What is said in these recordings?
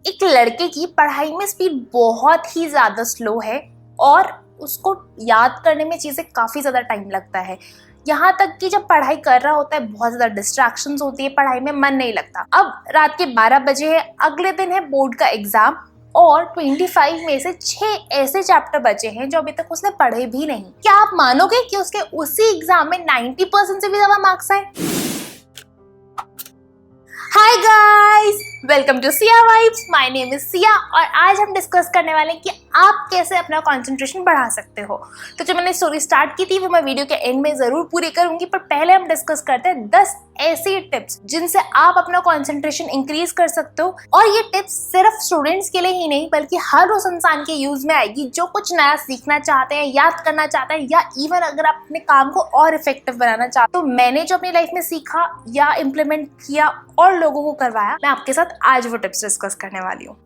एक लड़के की पढ़ाई में स्पीड बहुत ही ज़्यादा स्लो है और उसको याद करने में चीज़ें काफ़ी ज़्यादा टाइम लगता है। यहाँ तक कि जब पढ़ाई कर रहा होता है बहुत ज़्यादा डिस्ट्रैक्शंस होती है, पढ़ाई में मन नहीं लगता। अब रात के 12 बजे है, अगले दिन है बोर्ड का एग्जाम और 25 में से 6 ऐसे चैप्टर बचे हैं जो अभी तक उसने पढ़े भी नहीं। क्या आप मानोगे कि उसके उसी एग्जाम में 90% से भी ज़्यादा मार्क्स आए? Hi guys, welcome to Siya vibes. My name is Siya और आज हम डिस्कस करने वाले हैं कि आप कैसे अपना कंसंट्रेशन बढ़ा सकते हो। तो जो मैंने स्टोरी स्टार्ट की थी वो मैं वीडियो के एंड में जरूर पूरी करूंगी, पर पहले हम डिस्कस करते हैं 10 ऐसी टिप्स जिनसे आप अपना कंसंट्रेशन इंक्रीज कर सकते हो। और ये टिप्स सिर्फ स्टूडेंट्स के लिए ही नहीं बल्कि हर उस इंसान के यूज में आएगी जो कुछ नया सीखना चाहते हैं, याद करना चाहते हैं, या इवन अगर आप अपने काम को और इफेक्टिव बनाना चाहते हो। तो मैंने जो अपनी लाइफ में सीखा या इम्प्लीमेंट किया और लोगों को करवाया, मैं आपके साथ आज वो टिप्स डिस्कस करने वाली हूँ।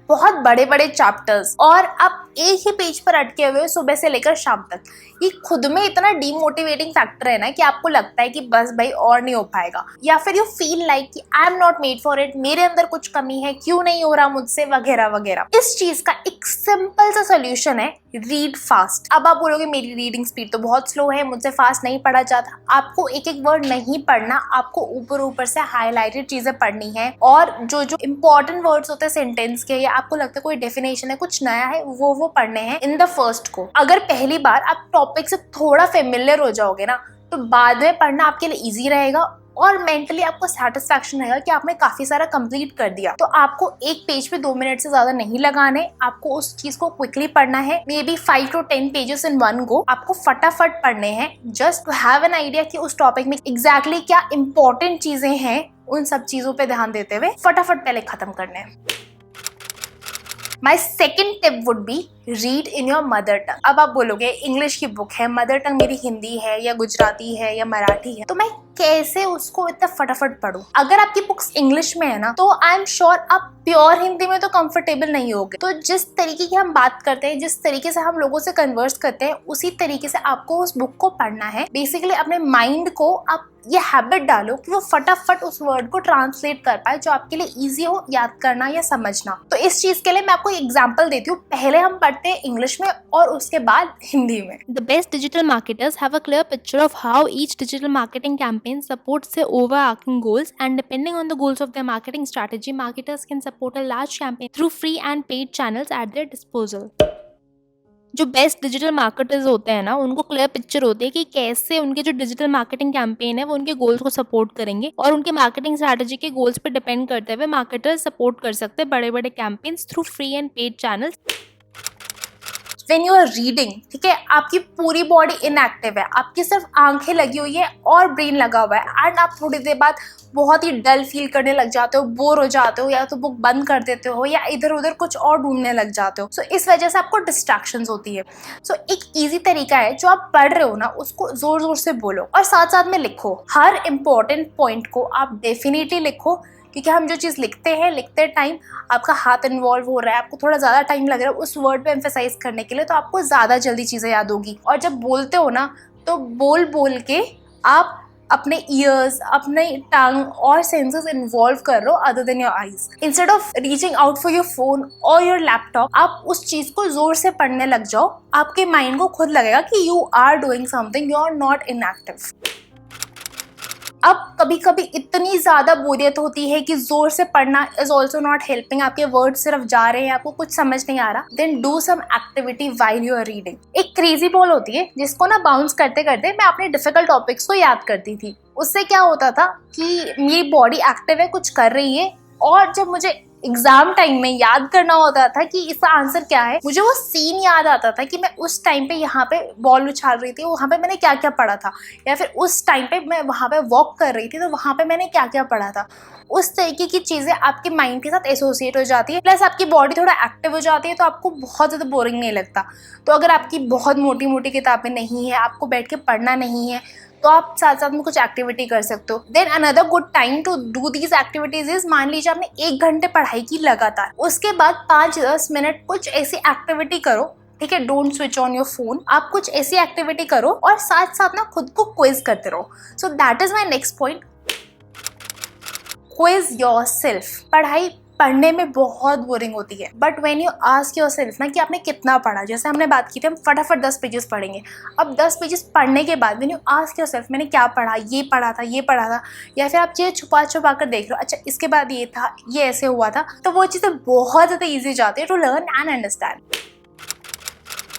बहुत बड़े बड़े चैप्टर्स और आप एक ही पेज पर अटके हुए सुबह से लेकर शाम तक, ये खुद में इतना डीमोटिवेटिंग फैक्टर है ना कि आपको लगता है कि बस भाई और नहीं हो पाएगा, या फिर यू फील लाइक कि I am not made for it, मेरे अंदर कुछ कमी है, क्यों नहीं हो रहा मुझसे, वगैरह वगैरह। इस चीज का एक सिंपल सा सोल्यूशन है, रीड फास्ट। अब आप बोलोगे मेरी रीडिंग स्पीड तो बहुत स्लो है, मुझसे फास्ट नहीं पढ़ा जाता। आपको एक एक वर्ड नहीं पढ़ना, आपको ऊपर ऊपर से हाईलाइटेड चीजें पढ़नी है और जो जो इंपॉर्टेंट वर्ड्स होते हैं सेंटेंस के, या आपको लगता है कोई डेफिनेशन है, कुछ नया है, वो पढ़ने हैं इन द फर्स्ट को। अगर पहली बार आप टॉपिक से थोड़ा फेमिलियर हो जाओगे ना, तो बाद में पढ़ना आपके लिए इजी रहेगा और मेंटली आपको सेटिस्फैक्शन रहेगा कि आपने काफी सारा कंप्लीट कर दिया। तो आपको एक पेज पे 2 मिनट से ज्यादा नहीं लगाने, आपको उस चीज को क्विकली पढ़ना है। May be 5 to 10 pages in one go आपको फटाफट पढ़ने हैं, just to have an idea कि उस टॉपिक में एग्जैक्टली क्या इंपॉर्टेंट चीजें हैं। उन सब चीजों पे ध्यान देते हुए फटाफट पहले खत्म करने हैं। My second tip would be read in your mother tongue. अब आप बोलोगे इंग्लिश की बुक है, मदर टंग मेरी हिंदी है या गुजराती है या मराठी है, तो मैं कैसे उसको इतना फटाफट पढूं? अगर आपकी बुक्स इंग्लिश में है ना, तो आई एम श्योर आप प्योर हिंदी में तो कंफर्टेबल नहीं होगे। तो जिस तरीके की हम बात करते हैं, जिस तरीके से हम लोगों से कन्वर्स करते हैं, उसी तरीके से आपको उस बुक को पढ़ना है। बेसिकली अपने माइंड को आप ये हैबिट डालो कि वो फटाफट उस वर्ड को ट्रांसलेट कर पाए जो आपके लिए इजी हो याद करना या समझना। तो इस चीज के लिए मैं आपको एग्जांपल देती हूँ। पहले हम पढ़ते हैं इंग्लिश में और उसके बाद हिंदी में। The best digital marketers have a clear picture of how each digital marketing campaign supports their overarching goals, and depending on the goals of their marketing strategy, marketers can support a large campaign through free and paid channels at their disposal. जो best digital marketers होते हैं ना, उनको clear picture होती है कि कैसे उनके जो डिजिटल मार्केटिंग कैंपेन है वो उनके गोल्स को सपोर्ट करेंगे, और उनके मार्केटिंग स्ट्रैटेजी के गोल्स पे डिपेंड करते हुए मार्केटर्स सपोर्ट कर सकते हैं बड़े बड़े campaigns through free and paid channels. When you are reading, ठीक है, आपकी पूरी बॉडी इनएक्टिव है, आपकी सिर्फ आंखें लगी हुई है और ब्रेन लगा हुआ है, एंड आप थोड़ी देर बाद बहुत ही डल फील करने लग जाते हो, बोर हो जाते हो, या तो बुक बंद कर देते हो या इधर उधर कुछ और ढूंढने लग जाते हो। सो इस वजह से आपको डिस्ट्रैक्शंस होती है। सो एक इजी तरीका है, जो आप पढ़ रहे हो ना उसको जोर जोर से बोलो और साथ साथ में लिखो। हर इंपॉर्टेंट पॉइंट को आप डेफिनेटली लिखो, क्योंकि हम जो चीज़ लिखते टाइम आपका हाथ इन्वॉल्व हो रहा है, आपको थोड़ा ज़्यादा टाइम लग रहा है उस वर्ड पे एम्फेसाइज करने के लिए, तो आपको ज़्यादा जल्दी चीज़ें याद होगी। और जब बोलते हो ना, तो बोल बोल के आप अपने ईयर्स, अपने टंग और सेंसेस इन्वॉल्व कर रहे हो other than your eyes. Instead of reaching out for your phone और योर लैपटॉप, आप उस चीज़ को जोर से पढ़ने लग जाओ। आपके माइंड को खुद लगेगा कि you are doing something, you are not inactive. अब कभी कभी इतनी ज्यादा बोरियत होती है कि जोर से पढ़ना इज ऑल्सो नॉट हेल्पिंग, आपके वर्ड सिर्फ जा रहे हैं, आपको कुछ समझ नहीं आ रहा, then do some activity while you are reading. एक क्रेजी बॉल होती है जिसको ना बाउंस करते करते मैं अपने डिफिकल्ट टॉपिक्स को याद करती थी। उससे क्या होता था कि मेरी बॉडी एक्टिव है, कुछ कर रही है, और जब मुझे एग्जाम टाइम में याद करना होता था कि इसका आंसर क्या है, मुझे वो सीन याद आता था कि मैं उस टाइम पे यहाँ पे बॉल उछाल रही थी, वहाँ पे मैंने क्या क्या पढ़ा था, या फिर उस टाइम पे मैं वहाँ पे वॉक कर रही थी तो वहाँ पे मैंने क्या क्या पढ़ा था। उस तरीके की चीज़ें आपके माइंड के साथ एसोसिएट हो जाती है, प्लस आपकी बॉडी थोड़ा एक्टिव हो जाती है, तो आपको बहुत ज़्यादा बोरिंग नहीं लगता। तो अगर आपकी बहुत मोटी मोटी किताबें नहीं है, आपको बैठ के पढ़ना नहीं है, तो आप साथ साथ में कुछ एक्टिविटी कर सकते हो। Then another good time to do these activities is, मान लीजिए आपने 1 घंटे पढ़ाई की लगातार, उसके बाद 5-10 मिनट कुछ ऐसी एक्टिविटी करो, ठीक है, don't switch on your phone. आप कुछ ऐसी एक्टिविटी करो और साथ साथ ना खुद को क्विज करते रहो। So that is my next point. Quiz yourself. पढ़ाई पढ़ने में बहुत बोरिंग होती है, but when you ask yourself ना कि आपने कितना पढ़ा, जैसे हमने बात की थी हम फटाफट 10 पेजेस पढ़ेंगे। अब 10 पेजेस पढ़ने के बाद व्हेन यू आस्क योरसेल्फ मैंने क्या पढ़ा, ये पढ़ा था, ये पढ़ा था, या फिर आप चीज़ें छुपा छुपा कर देख रहे हो, अच्छा इसके बाद ये था, ये ऐसे हुआ था, तो वो चीज़ें बहुत ज़्यादा ईजी हो जाती है टू लर्न एंड अंडरस्टैंड।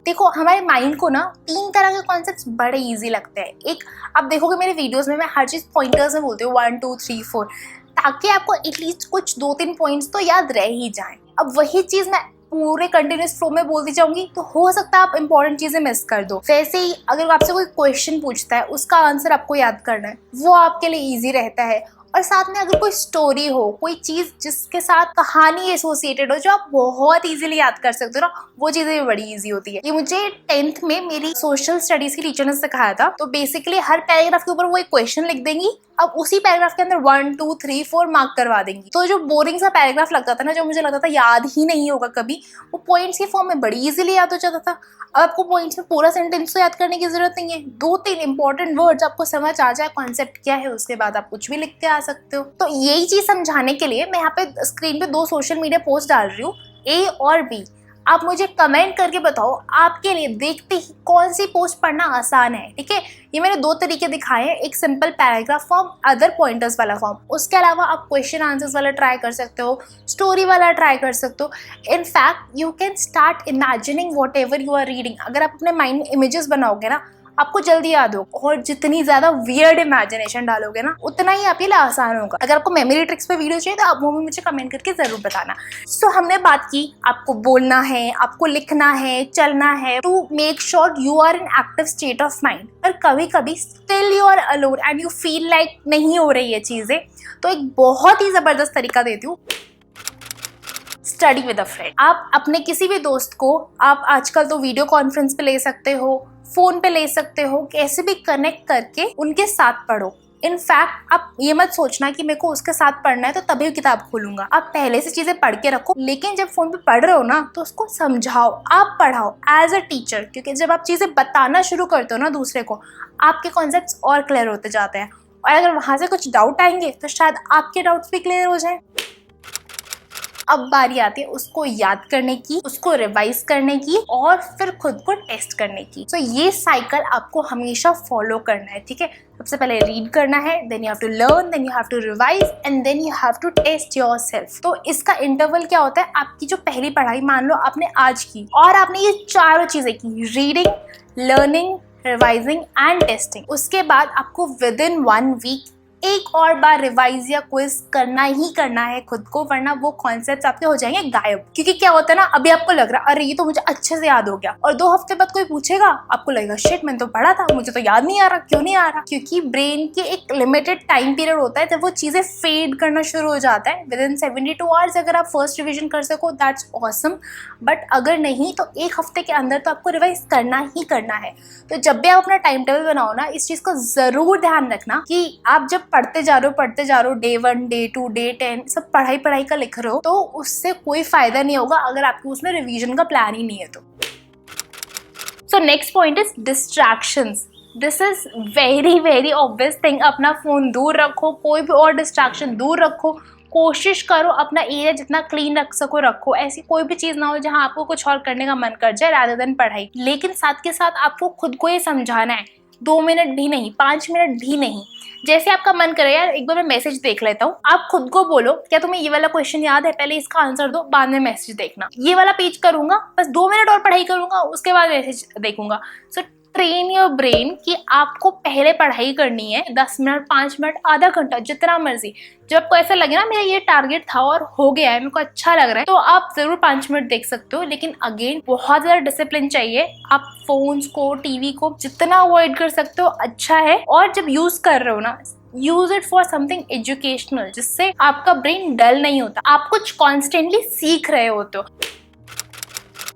देखो हमारे माइंड को ना 3 तरह के कॉन्सेप्ट्स बड़े इजी लगते हैं। एक, आप देखोगे मेरे वीडियोस में मैं हर चीज़ पॉइंटर्स में बोलती हूँ 1 2 3 4, ताकि आपको एटलीस्ट कुछ 2-3 पॉइंट्स तो याद रह ही जाएं। अब वही चीज़ मैं पूरे कंटिन्यूस फ्लो में बोलती जाऊंगी तो हो सकता है आप इंपॉर्टेंट चीज़ें मिस कर दो। वैसे ही अगर आपसे कोई क्वेश्चन पूछता है उसका आंसर आपको याद करना है, वो आपके लिए ईजी रहता है। और साथ में अगर कोई स्टोरी हो, कोई चीज़ जिसके साथ कहानी एसोसिएटेड हो जो आप बहुत इजीली याद कर सकते हो ना, वो चीज़ें भी बड़ी इजी होती है। ये मुझे 10th में मेरी सोशल स्टडीज़ की टीचर ने सिखाया था। तो बेसिकली हर पैराग्राफ के ऊपर वो एक क्वेश्चन लिख देंगी, अब उसी पैराग्राफ के अंदर 1 2 3 4 मार्क करवा देंगी। तो जो बोरिंग सा पैराग्राफ लगता था ना, जो मुझे लगता था याद ही नहीं होगा कभी, वो पॉइंट्स के फॉर्म में बड़ी इजीली याद हो जाता था। अब आपको पॉइंट्स में पूरा सेंटेंस तो याद करने की जरूरत नहीं है, 2-3 इंपॉर्टेंट वर्ड्स आपको समझ आ जाए कॉन्सेप्ट क्या है, उसके बाद आप कुछ भी लिख के आ सकते हो। तो यही चीज समझाने के लिए मैं यहाँ पे स्क्रीन पे 2 सोशल मीडिया पोस्ट डाल रही हूँ, A और B। आप मुझे कमेंट करके बताओ आपके लिए देखते ही कौन सी पोस्ट पढ़ना आसान है। ठीक है, ये मैंने 2 तरीके दिखाए हैं, एक simple paragraph form, other pointers वाला फॉर्म। उसके अलावा आप क्वेश्चन आंसर्स वाला ट्राई कर सकते हो, स्टोरी वाला ट्राई कर सकते हो। In fact you can start imagining whatever you are reading. अगर आप अपने माइंड में इमेजेस बनाओगे ना, आपको जल्दी याद होगा, और जितनी ज्यादा वियर्ड इमेजिनेशन डालोगे ना, उतना ही आपके लिए आसान होगा। अगर आपको मेमोरी ट्रिक्स पे वीडियो चाहिए तो आप वो भी मुझे कमेंट करके जरूर बताना। सो हमने बात की आपको बोलना है, आपको लिखना है, चलना है, to make sure you are in active state of mind. पर कभी कभी still you are alone and you feel like नहीं हो रही है चीजें, तो एक बहुत ही जबरदस्त तरीका देती हूँ, स्टडी विद अ फ्रेंड। आप अपने किसी भी दोस्त को, आप आजकल तो वीडियो कॉन्फ्रेंस पे ले सकते हो, फोन पे ले सकते हो, कैसे भी कनेक्ट करके उनके साथ पढ़ो। इनफैक्ट आप ये मत सोचना कि मेरे को उसके साथ पढ़ना है तो तभी किताब खोलूंगा। आप पहले से चीजें पढ़ के रखो, लेकिन जब फोन पे पढ़ रहे हो ना तो उसको समझाओ, आप पढ़ाओ एज अ टीचर। क्योंकि जब आप चीजें बताना शुरू करते हो ना दूसरे को, आपके कॉन्सेप्ट्स और क्लियर होते जाते हैं। और अगर वहां से कुछ डाउट आएंगे तो शायद आपके डाउट्स भी क्लियर हो जाए। अब बारी आती है उसको याद करने की, उसको रिवाइज करने की, और फिर खुद को टेस्ट करने की। तो ये साइकिल आपको हमेशा फॉलो करना है। ठीक है, सबसे पहले रीड करना है, then you have to learn, then you have to revise, and then you have to test yourself. तो इसका इंटरवल क्या होता है, आपकी जो पहली पढ़ाई मान लो आपने आज की, और आपने ये चारों चीजें की, reading, learning, revising and testing, उसके बाद आपको विद इन 1 वीक एक और बार रिवाइज या क्विज करना ही करना है खुद को, वरना वो कॉन्सेप्ट्स आपके हो जाएंगे गायब। क्योंकि क्या होता है ना, अभी आपको लग रहा है अरे ये तो मुझे अच्छे से याद हो गया, और 2 हफ्ते बाद कोई पूछेगा आपको लगेगा शिट मैंने तो पढ़ा था, मुझे तो याद नहीं आ रहा, क्यों नहीं आ रहा? क्योंकि ब्रेन के एक लिमिटेड टाइम पीरियड होता है जब वो चीजें फेड करना शुरू हो जाता है। विद इन 72 आवर्स अगर आप फर्स्ट रिविजन कर सको दैट्स ऑसम, बट अगर नहीं तो 1 हफ्ते के अंदर तो आपको रिवाइज करना ही करना है। तो जब भी आप अपना टाइम टेबल बनाओ ना, इस चीज को जरूर ध्यान रखना कि आप जब पढ़ते जा रहे हो, डे 1, डे 2, डे 10 सब पढ़ाई का लिख रहे हो, तो उससे कोई फायदा नहीं होगा अगर आपको उसमें रिवीजन का प्लान ही नहीं है तो। So next point is distractions. This is very obvious thing. अपना फोन दूर रखो, कोई भी और डिस्ट्रैक्शन दूर रखो, कोशिश करो अपना एरिया जितना क्लीन रख सको रखो। ऐसी कोई भी चीज़ ना हो जहाँ आपको कुछ और करने का मन कर जाए रादर देन पढ़ाई। लेकिन साथ के साथ आपको खुद को ये समझाना है, 2 मिनट भी नहीं, 5 मिनट भी नहीं, जैसे आपका मन करे यार एक बार मैं मैसेज देख लेता हूँ, आप खुद को बोलो क्या तुम्हें ये वाला क्वेश्चन याद है, पहले इसका आंसर दो, बाद में मैसेज देखना। ये वाला पेज करूंगा, बस 2 मिनट और पढ़ाई करूंगा, उसके बाद मैसेज देखूंगा। सो ट्रेन योर ब्रेन कि आपको पहले पढ़ाई करनी है, 10 मिनट, 5 मिनट, आधा घंटा, जितना मर्जी। जब आपको ऐसा लगे ना मेरा ये टारगेट था और हो गया है, मेरे को अच्छा लग रहा है, तो आप जरूर 5 मिनट देख सकते हो। लेकिन अगेन बहुत ज्यादा डिसिप्लिन चाहिए। आप फोन्स को, टीवी को जितना अवॉइड कर सकते हो अच्छा है। और जब यूज कर रहे हो ना, use it for something educational, जिससे आपका ब्रेन डल नहीं होता, आप कुछ कॉन्स्टेंटली सीख रहे होते हो।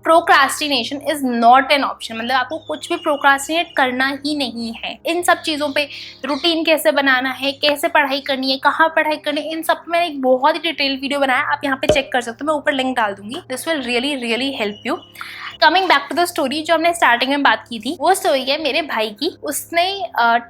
Procrastination is not an option, मतलब आपको कुछ भी प्रोक्रास्टिनेट करना ही नहीं है। इन सब चीज़ों पे रूटीन कैसे बनाना है, कैसे पढ़ाई करनी है, कहाँ पढ़ाई करनी है, इन सब पे मैंने एक बहुत ही डिटेल वीडियो बनाया, आप यहाँ पे चेक कर सकते हो, मैं ऊपर लिंक डाल दूंगी। This will really help you. Coming back to the story जो हमने स्टार्टिंग में बात की थी, वो स्टोरी है मेरे भाई की। उसने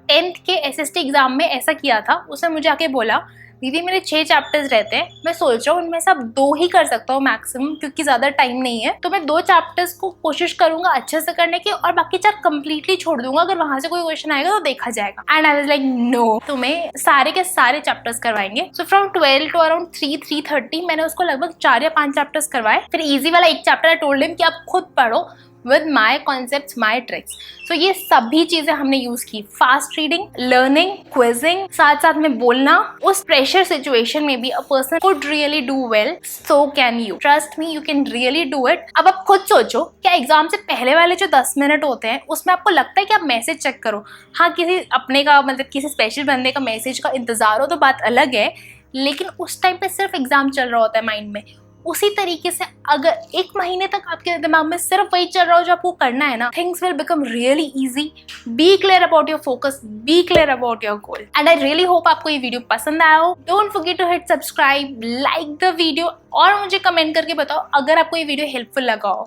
10th के SST एग्जाम में ऐसा किया था, उसने मुझे आके बोला दीदी मेरे 6 चैप्टर्स रहते हैं, मैं सोच रहा हूँ उनमें से अब 2 ही कर सकता हूँ मैक्सिमम, क्योंकि ज्यादा टाइम नहीं है, तो मैं 2 चैप्टर्स को कोशिश करूंगा अच्छे से करने की और बाकी 4 कंप्लीटली छोड़ दूंगा, अगर वहां से कोई क्वेश्चन आएगा तो देखा जाएगा। And I was like no, तुम्हें सारे के सारे चैप्टर्स करवाएंगे। सो फ्रॉम 12 टू अराउंड 3:30 मैंने उसको लगभग 4 या 5 चैप्टर्स करवाए। फिर इजी वाला एक चैप्टर आई टोल्ड हिम कि आप खुद पढ़ो with my concept my tricks. So ये सभी चीजें हमने यूज की, फास्ट रीडिंग, लर्निंग, क्विजिंग, साथ साथ में बोलना। उस प्रेशर सिचुएशन में भी a person could really do well, so can you. Trust me, you can really do it. अब आप खुद सोचो, क्या एग्जाम से पहले वाले जो 10 मिनट होते हैं उसमें आपको लगता है कि आप मैसेज चेक करो? हाँ, किसी अपने का मतलब किसी स्पेशल बंदे का मैसेज का इंतजार हो तो बात अलग है, लेकिन उस टाइम पे सिर्फ एग्जाम चल रहा होता है माइंड में। उसी तरीके से अगर 1 महीने तक आपके दिमाग में सिर्फ वही चल रहा हो जो आपको करना है ना, things will become really easy. Be clear about your focus, be clear about your goal. And I really hope आपको ये वीडियो पसंद आया हो। Don't forget to hit subscribe, like the video और मुझे कमेंट करके बताओ अगर आपको ये वीडियो हेल्पफुल लगा हो।